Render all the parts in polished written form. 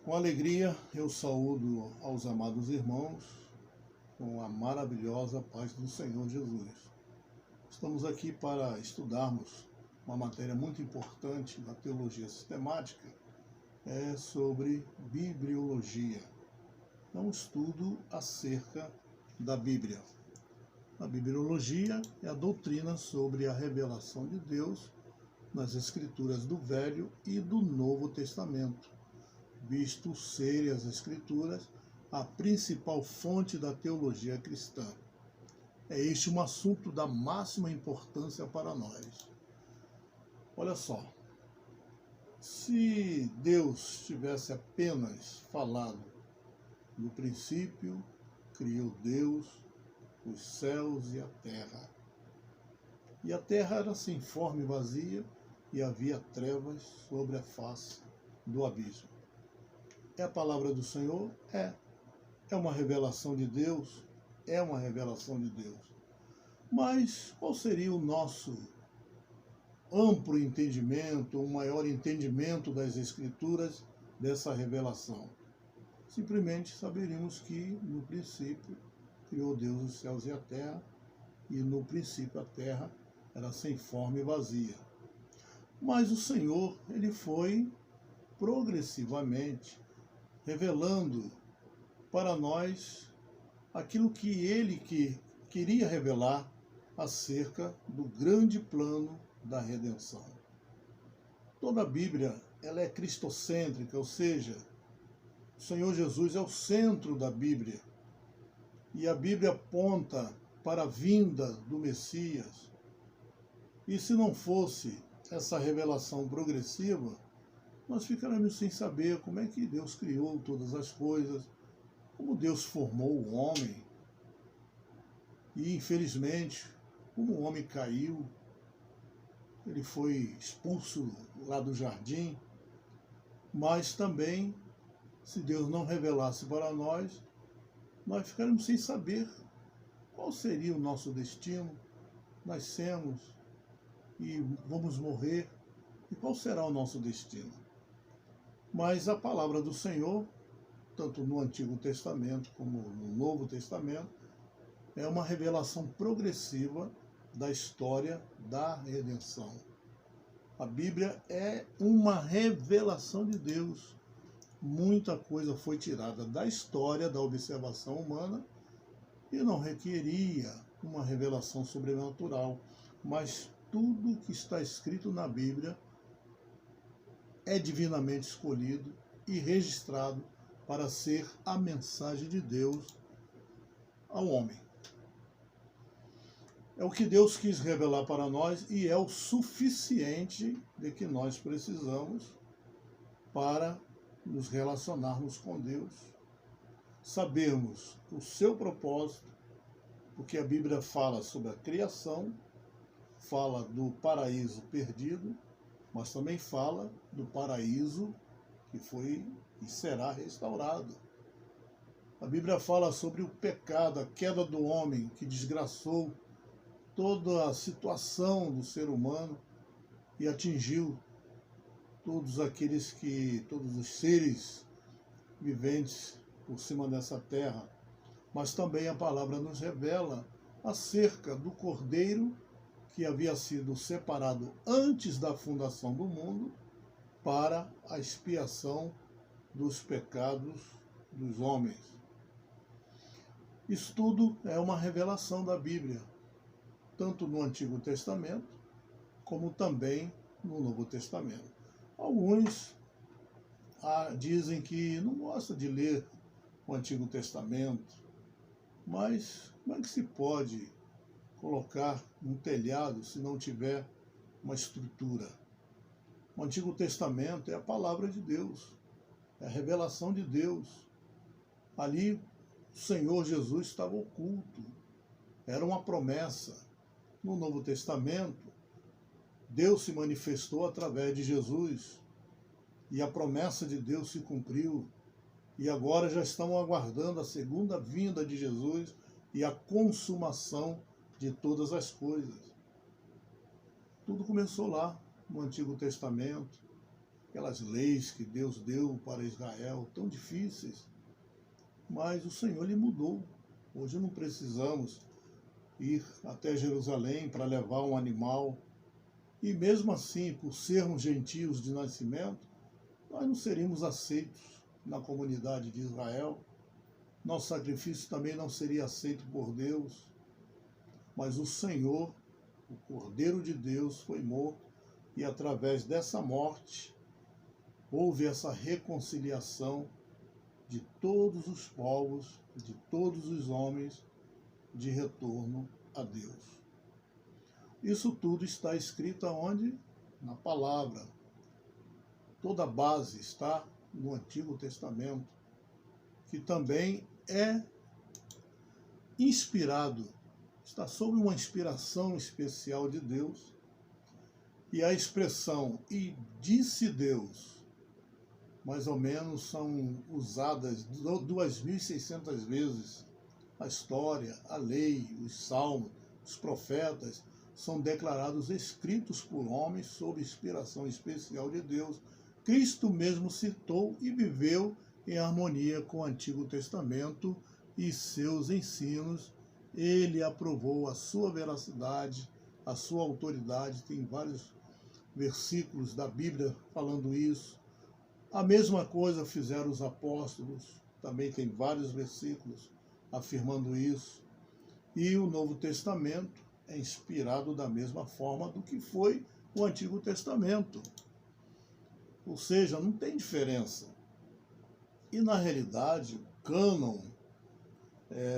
Com alegria, eu saúdo aos amados irmãos com a maravilhosa paz do Senhor Jesus. Estamos aqui para estudarmos uma matéria muito importante na teologia sistemática, sobre bibliologia. É um estudo acerca da Bíblia. A bibliologia é a doutrina sobre a revelação de Deus nas Escrituras do Velho e do Novo Testamento, visto serem as Escrituras a principal fonte da teologia cristã. É este um assunto da máxima importância para nós. Olha só, se Deus tivesse apenas falado no princípio, criou Deus os céus e a terra. E a terra era sem forma e vazia, e havia trevas sobre a face do abismo. É a palavra do Senhor? É uma revelação de Deus? É uma revelação de Deus. Mas qual seria o nosso amplo entendimento, o maior entendimento das Escrituras dessa revelação? Simplesmente saberíamos que, no princípio, criou Deus os céus e a terra, e no princípio a terra era sem forma e vazia. Mas o Senhor, ele foi progressivamente revelando para nós aquilo que ele queria revelar acerca do grande plano da redenção. Toda a Bíblia ela é cristocêntrica, ou seja, o Senhor Jesus é o centro da Bíblia. E a Bíblia aponta para a vinda do Messias. E se não fosse essa revelação progressiva, nós ficaríamos sem saber como é que Deus criou todas as coisas, como Deus formou o homem. E, infelizmente, como o homem caiu, ele foi expulso lá do jardim, mas também, se Deus não revelasse para nós ficaríamos sem saber qual seria o nosso destino. Nascemos e vamos morrer, e qual será o nosso destino? Mas a palavra do Senhor, tanto no Antigo Testamento como no Novo Testamento, é uma revelação progressiva da história da redenção. A Bíblia é uma revelação de Deus. Muita coisa foi tirada da história, da observação humana, e não requeria uma revelação sobrenatural. Mas tudo que está escrito na Bíblia é divinamente escolhido e registrado para ser a mensagem de Deus ao homem. É o que Deus quis revelar para nós e é o suficiente de que nós precisamos para nos relacionarmos com Deus, sabermos o seu propósito, porque a Bíblia fala sobre a criação, fala do paraíso perdido, mas também fala do paraíso que foi e será restaurado. A Bíblia fala sobre o pecado, a queda do homem que desgraçou toda a situação do ser humano e atingiu todos os seres viventes por cima dessa terra. Mas também a palavra nos revela acerca do Cordeiro que havia sido separado antes da fundação do mundo para a expiação dos pecados dos homens. Isso tudo é uma revelação da Bíblia, tanto no Antigo Testamento como também no Novo Testamento. Alguns dizem que não gostam de ler o Antigo Testamento, mas como é que se pode colocar um telhado se não tiver uma estrutura? O Antigo Testamento é a palavra de Deus, é a revelação de Deus. Ali o Senhor Jesus estava oculto, era uma promessa. No Novo Testamento, Deus se manifestou através de Jesus e a promessa de Deus se cumpriu. E agora já estamos aguardando a segunda vinda de Jesus e a consumação de todas as coisas. Tudo começou lá no Antigo Testamento. aquelas leis que Deus deu para Israel, tão difíceis, mas o Senhor lhe mudou. Hoje não precisamos ir até Jerusalém para levar um animal, e mesmo assim, por sermos gentios de nascimento, nós não seríamos aceitos na comunidade de Israel, nosso sacrifício também não seria aceito por Deus, mas o Senhor, o Cordeiro de Deus, foi morto, e através dessa morte houve essa reconciliação de todos os povos, de todos os homens, de retorno a Deus. Isso tudo está escrito aonde? Na palavra. Toda a base está no Antigo Testamento, que também é inspirado, está sob uma inspiração especial de Deus, e a expressão "e disse Deus", mais ou menos são usadas 2.600 vezes. A história, a lei, os salmos, os profetas são declarados escritos por homens sob inspiração especial de Deus. Cristo mesmo citou e viveu em harmonia com o Antigo Testamento e seus ensinos. Ele aprovou a sua veracidade, a sua autoridade. Tem vários versículos da Bíblia falando isso. A mesma coisa fizeram os apóstolos, também tem vários versículos afirmando isso. E o Novo Testamento é inspirado da mesma forma do que foi o Antigo Testamento. Ou seja, não tem diferença. E na realidade, o cânon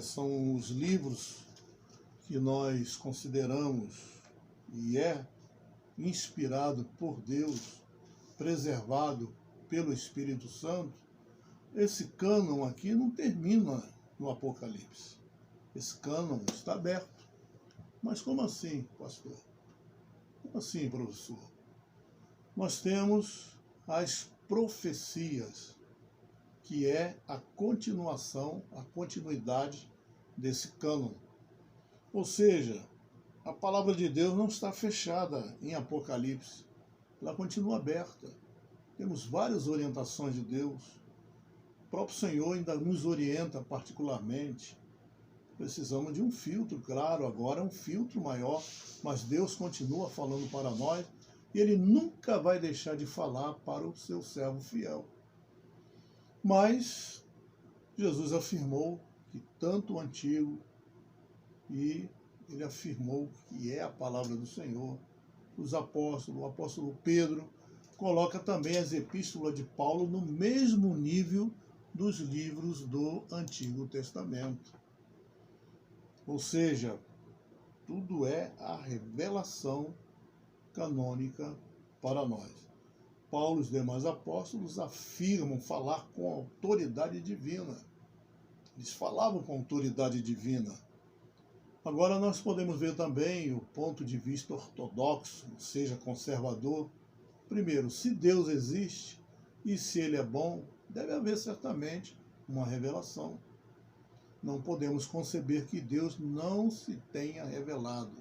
são os livros que nós consideramos e é inspirado por Deus, preservado pelo Espírito Santo. Esse cânon aqui não termina no Apocalipse. Esse cânon está aberto. Mas como assim, pastor? Como assim, professor? Nós temos as profecias, que é a continuação, a continuidade desse cânon. Ou seja, a palavra de Deus não está fechada em Apocalipse, ela continua aberta. Temos várias orientações de Deus. O próprio Senhor ainda nos orienta particularmente. Precisamos de um filtro, claro, agora é um filtro maior, mas Deus continua falando para nós e Ele nunca vai deixar de falar para o seu servo fiel. Mas Jesus afirmou que tanto o Antigo, e Ele afirmou que é a palavra do Senhor, os apóstolos, o apóstolo Pedro, coloca também as epístolas de Paulo no mesmo nível dos livros do Antigo Testamento. Ou seja, tudo é a revelação canônica para nós. Paulo e os demais apóstolos afirmam falar com autoridade divina. Eles falavam com autoridade divina. Agora nós podemos ver também o ponto de vista ortodoxo, ou seja, conservador. Primeiro, se Deus existe e se Ele é bom, deve haver certamente uma revelação. Não podemos conceber que Deus não se tenha revelado.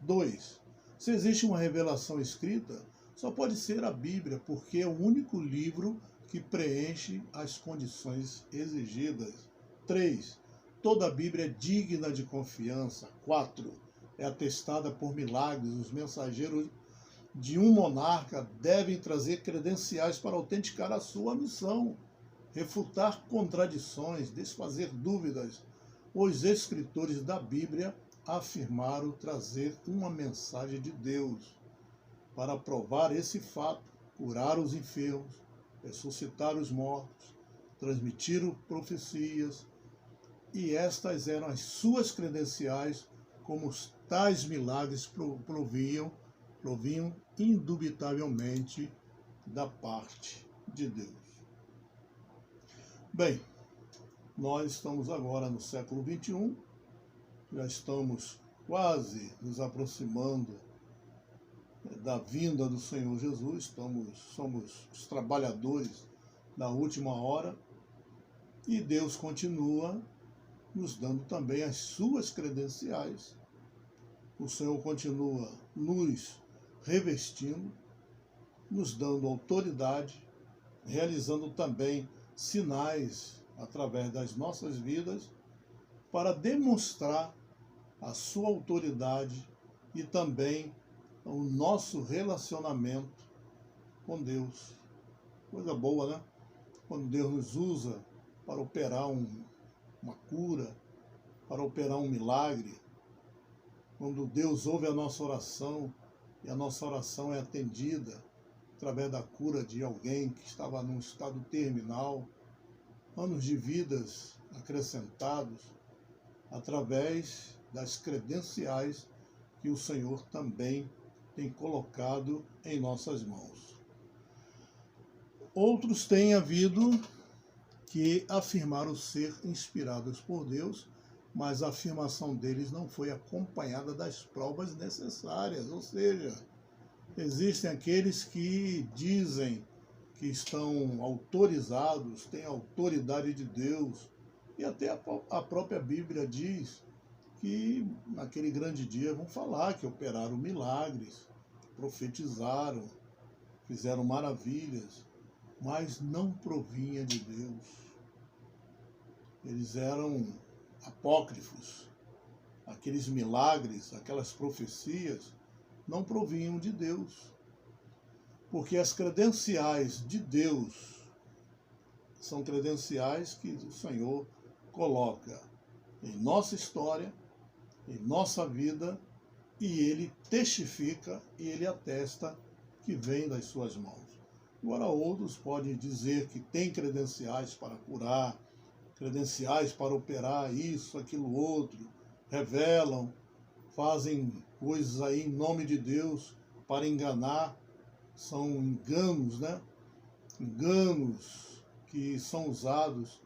2. Se existe uma revelação escrita, só pode ser a Bíblia, porque é o único livro que preenche as condições exigidas. 3. Toda a Bíblia é digna de confiança. 4. É atestada por milagres. Os mensageiros de um monarca devem trazer credenciais para autenticar a sua missão, refutar contradições, desfazer dúvidas. Os escritores da Bíblia afirmaram trazer uma mensagem de Deus para provar esse fato, curar os enfermos, ressuscitar os mortos, transmitir profecias, e estas eram as suas credenciais, como os tais milagres provinham indubitavelmente da parte de Deus. Bem, nós estamos agora no século XXI, já estamos quase nos aproximando da vinda do Senhor Jesus, somos os trabalhadores da última hora, e Deus continua nos dando também as suas credenciais. O Senhor continua nos revestindo, nos dando autoridade, realizando também sinais através das nossas vidas para demonstrar a sua autoridade e também o nosso relacionamento com Deus. Coisa boa, né? Quando Deus nos usa para operar uma cura, para operar um milagre, quando Deus ouve a nossa oração e a nossa oração é atendida através da cura de alguém que estava num estado terminal, anos de vidas acrescentados, através das credenciais que o Senhor também tem colocado em nossas mãos. Outros têm havido que afirmaram ser inspirados por Deus, mas a afirmação deles não foi acompanhada das provas necessárias, ou seja, existem aqueles que dizem que estão autorizados, têm a autoridade de Deus, e até a própria Bíblia diz que naquele grande dia vão falar que operaram milagres, profetizaram, fizeram maravilhas, mas não provinha de Deus. Eles eram apócrifos. Aqueles milagres, aquelas profecias, não provinham de Deus. Porque as credenciais de Deus são credenciais que o Senhor coloca em nossa história, em nossa vida, e Ele testifica e Ele atesta que vem das suas mãos. Agora outros podem dizer que tem credenciais para curar, credenciais para operar isso, aquilo, outro, revelam, fazem coisas aí em nome de Deus para enganar, são enganos, né? Enganos que são usados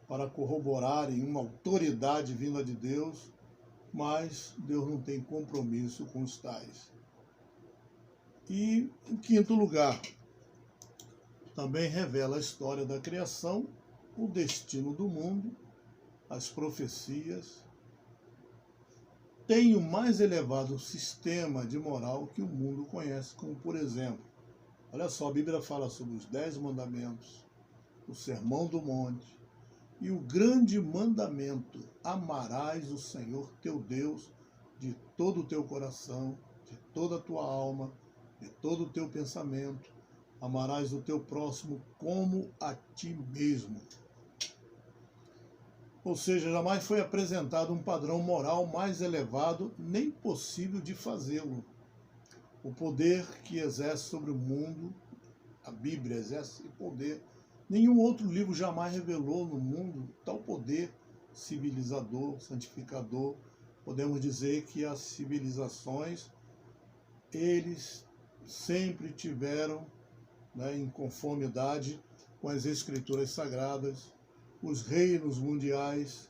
para corroborarem uma autoridade vinda de Deus, mas Deus não tem compromisso com os tais. E, em quinto lugar, também revela a história da criação, o destino do mundo, as profecias. Tem o mais elevado sistema de moral que o mundo conhece, como por exemplo, olha só, a Bíblia fala sobre os 10 mandamentos, o Sermão do Monte, e o grande mandamento: amarás o Senhor teu Deus de todo o teu coração, de toda a tua alma, de todo o teu pensamento. Amarás o teu próximo como a ti mesmo. Ou seja, jamais foi apresentado um padrão moral mais elevado, nem possível de fazê-lo. O poder que exerce sobre o mundo, a Bíblia exerce poder. Nenhum outro livro jamais revelou no mundo tal poder civilizador, santificador. Podemos dizer que as civilizações, eles sempre tiveram, em conformidade com as Escrituras Sagradas, os reinos mundiais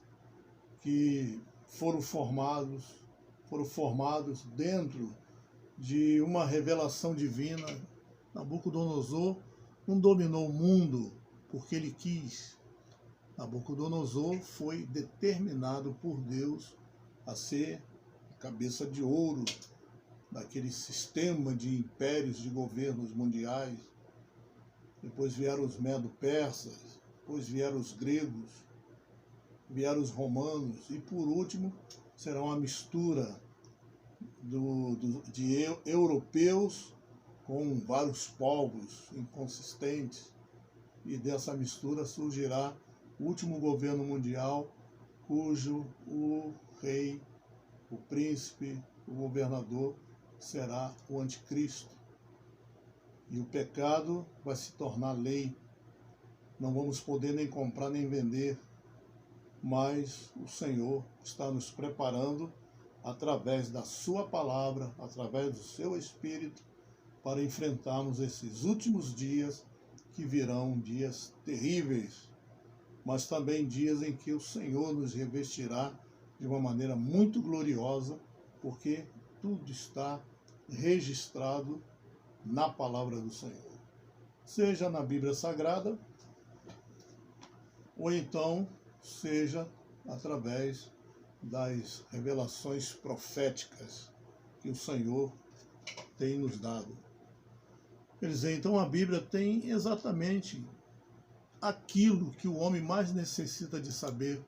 que foram formados dentro de uma revelação divina. Nabucodonosor não dominou o mundo porque ele quis. Nabucodonosor foi determinado por Deus a ser a cabeça de ouro daquele sistema de impérios, de governos mundiais. Depois vieram os medo-persas, depois vieram os gregos, vieram os romanos, e por último será uma mistura de europeus com vários povos inconsistentes, e dessa mistura surgirá o último governo mundial, cujo o rei, o príncipe, o governador será o anticristo. E o pecado vai se tornar lei. Não vamos poder nem comprar nem vender, mas o Senhor está nos preparando através da sua palavra, através do seu Espírito, para enfrentarmos esses últimos dias, que virão dias terríveis, mas também dias em que o Senhor nos revestirá de uma maneira muito gloriosa, porque tudo está registrado na palavra do Senhor, seja na Bíblia Sagrada, ou então seja através das revelações proféticas que o Senhor tem nos dado. Quer dizer, então a Bíblia tem exatamente aquilo que o homem mais necessita de saber,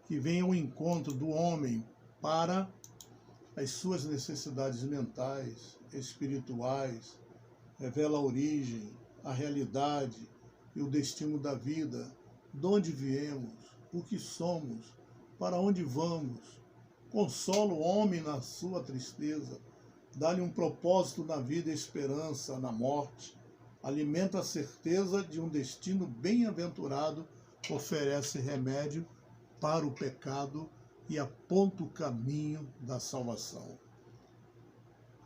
que vem ao encontro do homem para as suas necessidades mentais, espirituais, revela a origem, a realidade e o destino da vida, de onde viemos, o que somos, para onde vamos. Consola o homem na sua tristeza, dá-lhe um propósito na vida e esperança na morte, alimenta a certeza de um destino bem-aventurado, oferece remédio para o pecado e aponta o caminho da salvação.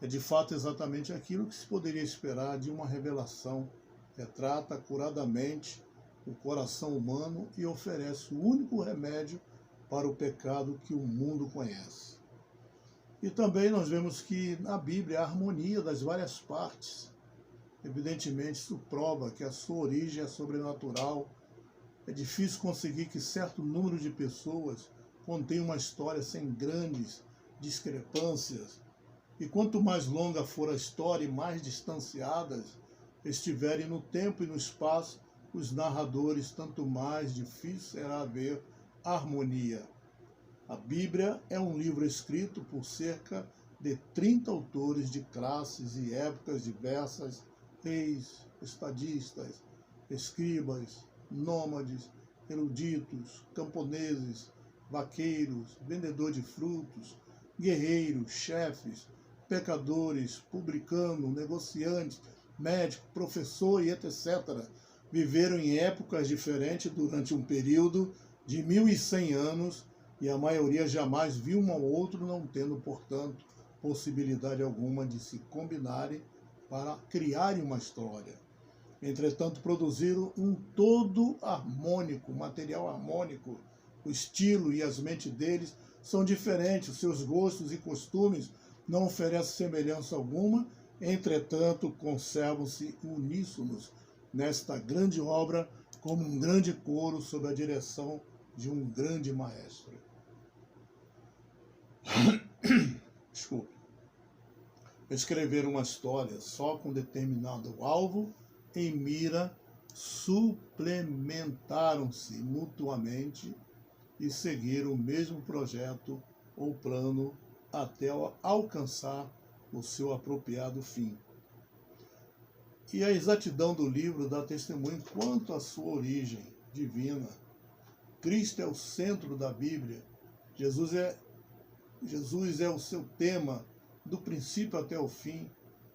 É de fato exatamente aquilo que se poderia esperar de uma revelação. Retrata acuradamente o coração humano e oferece o único remédio para o pecado que o mundo conhece. E também nós vemos que na Bíblia a harmonia das várias partes. Evidentemente, isso prova que a sua origem é sobrenatural. É difícil conseguir que certo número de pessoas contenha uma história sem grandes discrepâncias. E quanto mais longa for a história e mais distanciadas estiverem no tempo e no espaço, os narradores, tanto mais difícil será haver harmonia. A Bíblia é um livro escrito por cerca de 30 autores de classes e épocas diversas, reis, estadistas, escribas, nômades, eruditos, camponeses, vaqueiros, vendedor de frutos, guerreiros, chefes, pecadores, publicano, negociantes, médico, professor e etc. Viveram em épocas diferentes durante um período de 1100 anos e a maioria jamais viu um ao outro, não tendo, portanto, possibilidade alguma de se combinarem para criarem uma história. Entretanto, produziram um todo harmônico, material harmônico. O estilo e as mentes deles são diferentes, os seus gostos e costumes não oferecem semelhança alguma, entretanto, conservam-se uníssonos nesta grande obra como um grande coro sob a direção de um grande maestro. Desculpe. Escrever uma história só com determinado alvo em mira suplementaram-se mutuamente e seguiram o mesmo projeto ou plano até alcançar o seu apropriado fim. E a exatidão do livro dá testemunho quanto à sua origem divina. Cristo é o centro da Bíblia. Jesus é o seu tema do princípio até o fim.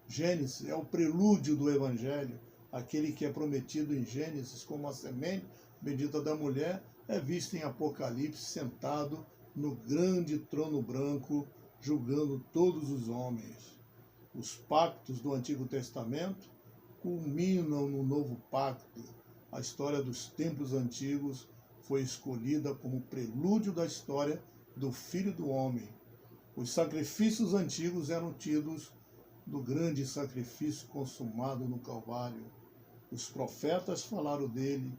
Gênesis é o prelúdio do Evangelho. Aquele que é prometido em Gênesis como a semente bendita da mulher é visto em Apocalipse sentado no grande trono branco, julgando todos os homens. Os pactos do Antigo Testamento culminam no Novo Pacto. A história dos tempos antigos foi escolhida como prelúdio da história do Filho do Homem. Os sacrifícios antigos eram tidos do grande sacrifício consumado no Calvário. Os profetas falaram dele,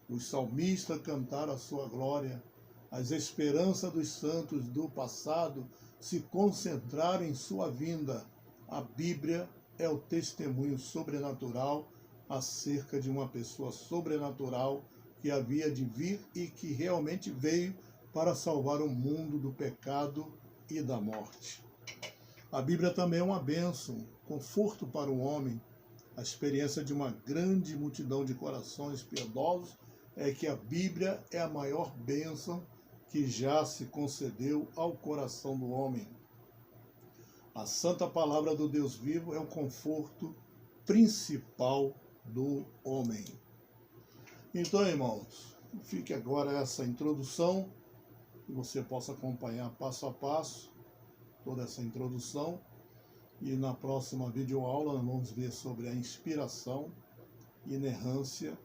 os salmistas cantaram a sua glória, as esperanças dos santos do passado se concentraram em sua vinda. A Bíblia é o testemunho sobrenatural acerca de uma pessoa sobrenatural que havia de vir e que realmente veio para salvar o mundo do pecado e da morte. A Bíblia também é uma bênção, conforto para o homem. A experiência de uma grande multidão de corações piedosos é que a Bíblia é a maior bênção que já se concedeu ao coração do homem. A santa palavra do Deus vivo é o conforto principal do homem. Então, irmãos, fique agora essa introdução, que você possa acompanhar passo a passo toda essa introdução. E na próxima videoaula nós vamos ver sobre a inspiração, inerrância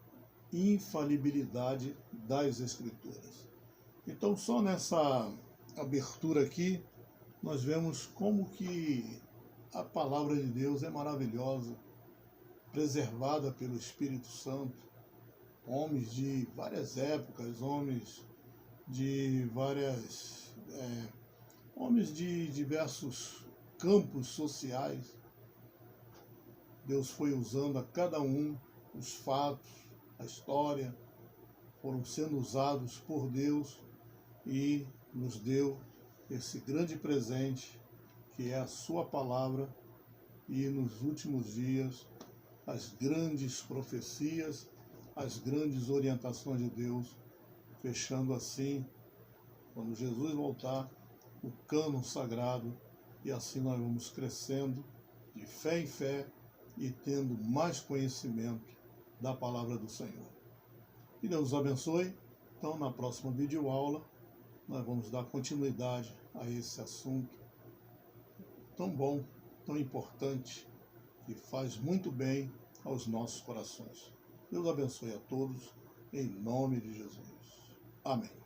e infalibilidade das Escrituras. Então, só nessa abertura aqui, nós vemos como que a palavra de Deus é maravilhosa, preservada pelo Espírito Santo. Homens de várias épocas, homens de diversos campos sociais Deus foi usando a cada um, os fatos, a história, foram sendo usados por Deus e nos deu esse grande presente que é a sua palavra e nos últimos dias as grandes profecias, as grandes orientações de Deus, fechando assim, quando Jesus voltar, o cânon sagrado, e assim nós vamos crescendo de fé em fé e tendo mais conhecimento da palavra do Senhor. Que Deus os abençoe. Então, na próxima videoaula, nós vamos dar continuidade a esse assunto tão bom, tão importante, que faz muito bem aos nossos corações. Deus abençoe a todos, em nome de Jesus. Amém.